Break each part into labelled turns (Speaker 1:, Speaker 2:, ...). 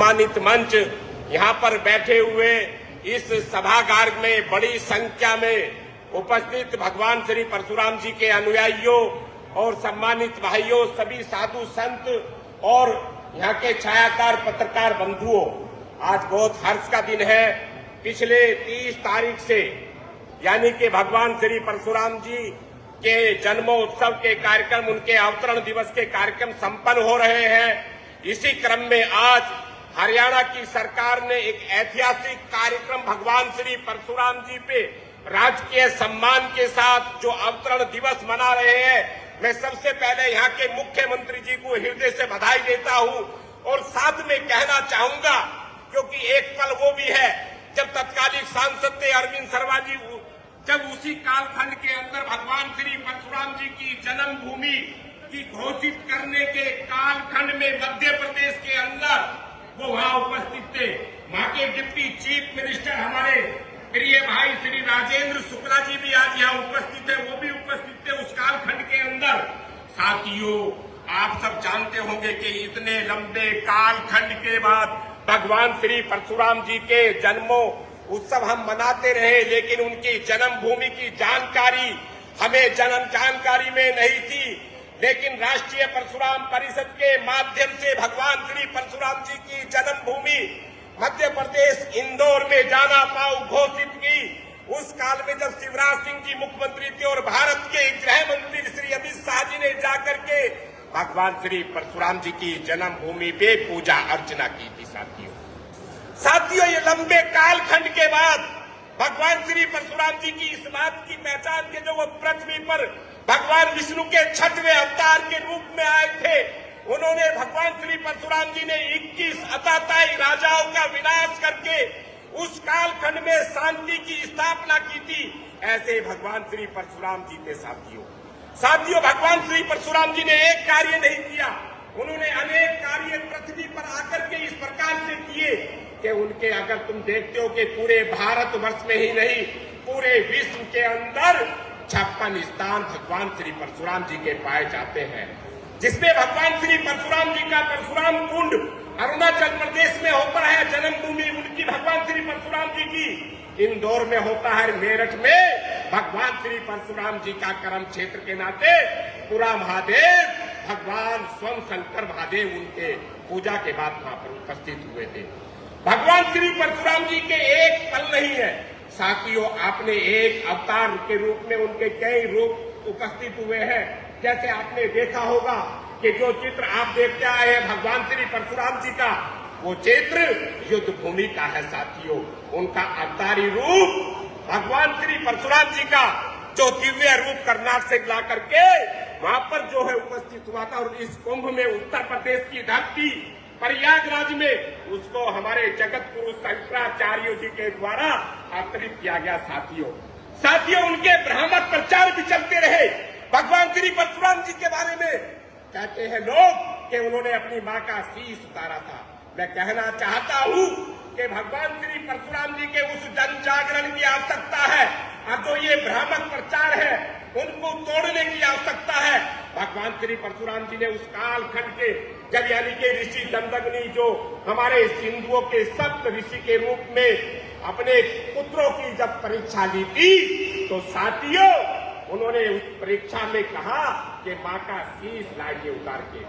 Speaker 1: सम्मानित मंच, यहाँ पर बैठे हुए इस सभागार में बड़ी संख्या में उपस्थित भगवान श्री परशुराम जी के अनुयायियों और सम्मानित भाइयों, सभी साधु संत और यहाँ के छायाकार पत्रकार बंधुओं, आज बहुत हर्ष का दिन है। पिछले 30 तारीख से यानी कि भगवान श्री परशुराम जी के जन्मोत्सव के कार्यक्रम, उनके अवतरण दिवस के कार्यक्रम संपन्न हो रहे हैं। इसी क्रम में आज हरियाणा की सरकार ने एक ऐतिहासिक कार्यक्रम भगवान श्री परशुराम जी पे राजकीय सम्मान के साथ जो अवतरण दिवस मना रहे हैं, मैं सबसे पहले यहाँ के मुख्यमंत्री जी को हृदय से बधाई देता हूँ और साथ में कहना चाहूंगा, क्योंकि एक पल वो भी है जब तत्कालीन सांसद थे अरविंद शर्मा जी, जब उसी कालखंड के अंदर भगवान श्री परशुराम जी की जन्मभूमि की घोषित करने के कालखंड में मध्य प्रदेश के अंदर वो वहां उपस्थित थे। वहां के डिप्टी चीफ मिनिस्टर हमारे प्रिय भाई श्री राजेंद्र शुक्ला जी भी आज यहाँ उपस्थित है, वो भी उपस्थित थे उस कालखंड के अंदर। साथियों, आप सब जानते होंगे कि इतने लंबे कालखंड के बाद भगवान श्री परशुराम जी के जन्मों उत्सव हम मनाते रहे, लेकिन उनकी जन्मभूमि की जानकारी हमें जानकारी में नहीं थी। लेकिन राष्ट्रीय परशुराम परिषद के माध्यम से भगवान श्री परशुराम जी की जन्मभूमि मध्य प्रदेश इंदौर में जाना पाऊ घोषित की। उस काल में जब शिवराज सिंह जी मुख्यमंत्री थे और भारत के गृह मंत्री श्री अमित शाह जी ने जाकर के भगवान श्री परशुराम जी की जन्मभूमि पे पूजा अर्चना की थी। साथियों, ये लंबे कालखंड के बाद भगवान श्री परशुराम जी की इस बात की पहचान के जो वो पृथ्वी पर भगवान विष्णु के 6वें अवतार के रूप में आए थे, उन्होंने भगवान श्री परशुराम जी ने 21 अताताई राजाओं का विनाश करके उस कालखंड में शांति की स्थापना की थी। ऐसे भगवान श्री परशुराम जी थे। साथियों, भगवान श्री परशुराम जी ने एक कार्य नहीं किया, उन्होंने अनेक कार्य पृथ्वी पर आकर के इस प्रकार से किए कि उनके, अगर तुम देखते हो कि पूरे भारतवर्ष में ही नहीं, पूरे विश्व के अंदर 56 स्थान भगवान श्री परशुराम जी के पाए जाते हैं, जिसमें भगवान श्री परशुराम जी का परशुराम कुंड अरुणाचल प्रदेश में होता है, जन्मभूमि उनकी भगवान श्री परशुराम जी की इंदौर में होता है, मेरठ में भगवान श्री परशुराम जी का कर्म क्षेत्र के नाते पूरा महादेव भगवान स्वयं शंकर महादेव उनके पूजा के बाद वहां पर उपस्थित हुए थे। भगवान श्री परशुराम जी के एक पल नहीं है साथियों, आपने एक अवतार के रूप में उनके कई रूप उपस्थित हुए हैं। जैसे आपने देखा होगा कि जो चित्र आप देखते आए हैं भगवान श्री परशुराम जी का, वो चित्र युद्ध भूमि का है। साथियों, उनका अवतारी रूप भगवान श्री परशुराम जी का जो दिव्य रूप कर्नाटक से ला करके वहां पर जो है उपस्थित हुआ था, और इस कुंभ में उत्तर प्रदेश की धरती प्रयागराज में उसको हमारे जगत गुरु शंकराचार्य जी के द्वारा अवतरित किया गया। साथियों, उनके भ्रामक प्रचार भी चलते रहे। भगवान श्री परशुराम जी के बारे में कहते हैं लोग कि उन्होंने अपनी मां का शीश उतारा था। मैं कहना चाहता हूं कि भगवान श्री परशुराम जी के उस जन जागरण की आवश्यकता है, और जो ये भ्रामक प्रचार है उनको तोड़ने की आवश्यकता है। भगवान श्री परशुराम जी ने उस कालखंड के जब यानी कि ऋषि दंडग्नि जो हमारे सिंधुओं के सप्त ऋषि के रूप में अपने पुत्रों की जब परीक्षा ली थी, तो साथियों उन्होंने उस परीक्षा में कहा कि मां का शीश लाइए उतार के।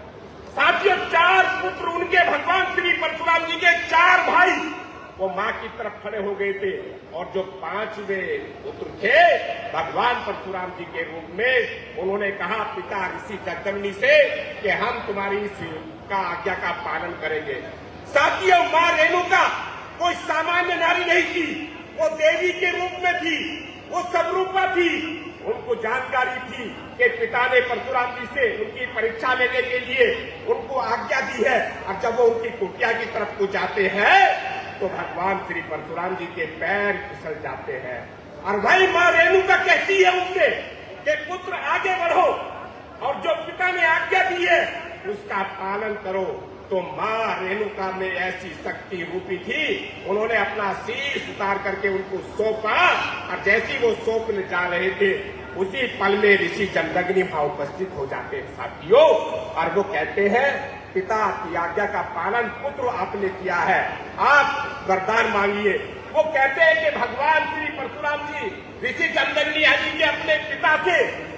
Speaker 1: साथियों, 4 पुत्र उनके भगवान श्री परशुराम जी के 4 भाई वो मां की तरफ खड़े हो गए थे, और जो 5वें पुत्र थे भगवान परशुराम जी के रूप में, उन्होंने कहा पिता ऋषि दंडग्नि से कि हम तुम्हारी इस का आज्ञा का पालन करेंगे। साथियों, मां रेणुका कोई सामान्य नारी नहीं थी, वो देवी के रूप में थी, वो सबरूपा थी। उनको जानकारी थी कि पिता ने परशुराम जी से उनकी परीक्षा लेने के लिए उनको आज्ञा दी है, और जब वो उनकी कुटिया की तरफ को जाते हैं तो भगवान श्री परशुराम जी के पैर फिसल जाते हैं, और वही मां रेणुका कहती है उनसे कि पुत्र आगे बढ़ो, और जो पिता ने आज्ञा दी है उसका पालन करो। तो मां रेणुका में ऐसी शक्ति रूपी थी, उन्होंने अपना शीश उतार करके उनको सौंपा, और जैसी वो सौंपने जा रहे थे उसी पल में ऋषि दंडग्नि वहां उपस्थित हो जाते हैं। साथियों, और वो कहते हैं पिता की आज्ञा का पालन पुत्र आपने किया है, आप वरदान मांगिए। वो कहते हैं कि भगवान श्री परशुराम जी ऋषि जमदग्नि आदि के अपने पिता से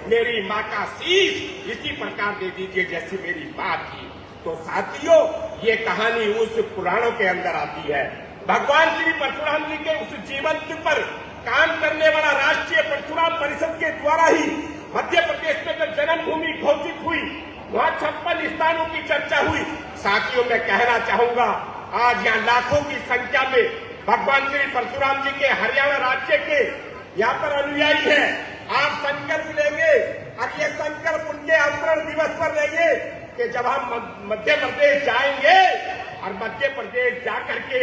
Speaker 1: मेरी माँ का शीश इसी प्रकार दे दीजिए जैसी मेरी माँ थी। तो साथियों, ये कहानी उस पुराणों के अंदर आती है। भगवान श्री परशुराम जी के उस जीवन पर काम करने वाला राष्ट्रीय परशुराम परिषद के द्वारा ही मध्य प्रदेश में जब जन्मभूमि घोषित हुई, वहाँ 56 स्थानों की चर्चा हुई। साथियों, मैं कहना चाहूंगा आज यहाँ लाखों की संख्या में भगवान श्री परशुराम जी के हरियाणा राज्य के यहाँ पर अनुयायी हैं। आप संकल्प लेंगे और ये संकल्प उनके अवतरण दिवस पर लेंगे कि जब हम मध्य प्रदेश जाएंगे और मध्य प्रदेश जाकर के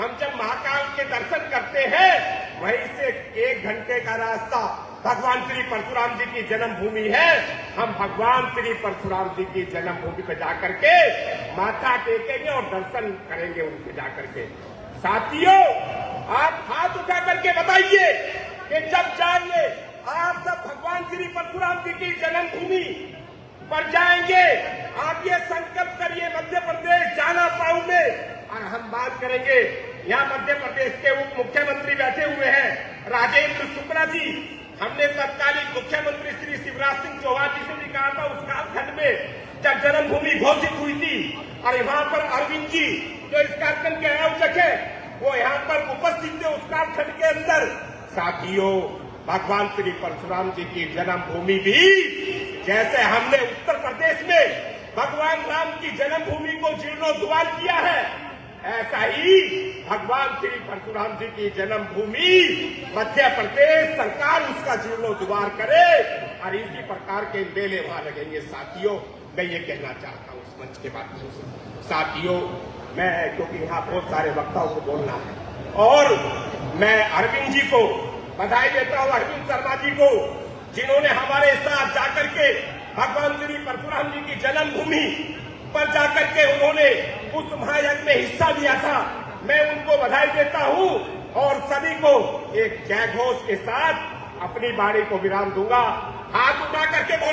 Speaker 1: हम जब महाकाल के दर्शन करते हैं, वहीं से 1 घंटे का रास्ता भगवान श्री परशुराम जी की जन्मभूमि है। हम भगवान श्री परशुराम जी की जन्मभूमि पर जाकर के माथा टेकेंगे और दर्शन करेंगे उनके जाकर के। साथियों, आप हाथ उठा करके बताइए कि जब जाएंगे आप सब भगवान श्री परशुराम जी की जन्मभूमि पर जाएंगे, आप ये संकल्प करिए मध्य प्रदेश जाना पाऊंगे। और हम बात करेंगे, यहाँ मध्य प्रदेश के उप मुख्यमंत्री बैठे हुए हैं राजेंद्र शुक्ला जी। हमने तत्कालीन मुख्यमंत्री श्री शिवराज सिंह चौहान जी से भी कहा था उस कालखंड में जब जन्मभूमि घोषित हुई थी, और यहाँ पर अरविंद जी जो इस कार्यक्रम के आयोजक है वो यहाँ पर उपस्थित थे उस कालखंड के अंदर। साथियों, भगवान श्री परशुराम जी की जन्मभूमि भी जैसे हमने उत्तर प्रदेश में भगवान राम की जन्मभूमि को जीर्णोद्धार किया है, ऐसा ही भगवान श्री परशुराम जी की जन्मभूमि मध्य प्रदेश सरकार उसका जीर्णोद्धार करे और इसी प्रकार के मेले वहां लगेंगे। साथियों, मैं ये कहना चाहता हूँ इस मंच के माध्यम से। साथियों, मैं क्योंकि यहाँ बहुत सारे वक्ताओं को बोलना है और मैं अरविंद जी को बधाई देता हूँ, अरविंद शर्मा जी को, जिन्होंने हमारे साथ जाकर के भगवान श्री परशुराम जी की जन्मभूमि पर जाकर के उन्होंने उस महायज्ञ में हिस्सा लिया था। मैं उनको बधाई देता हूँ और सभी को एक जय घोष के साथ अपनी बाणी को विराम दूंगा। हाथ उठा करके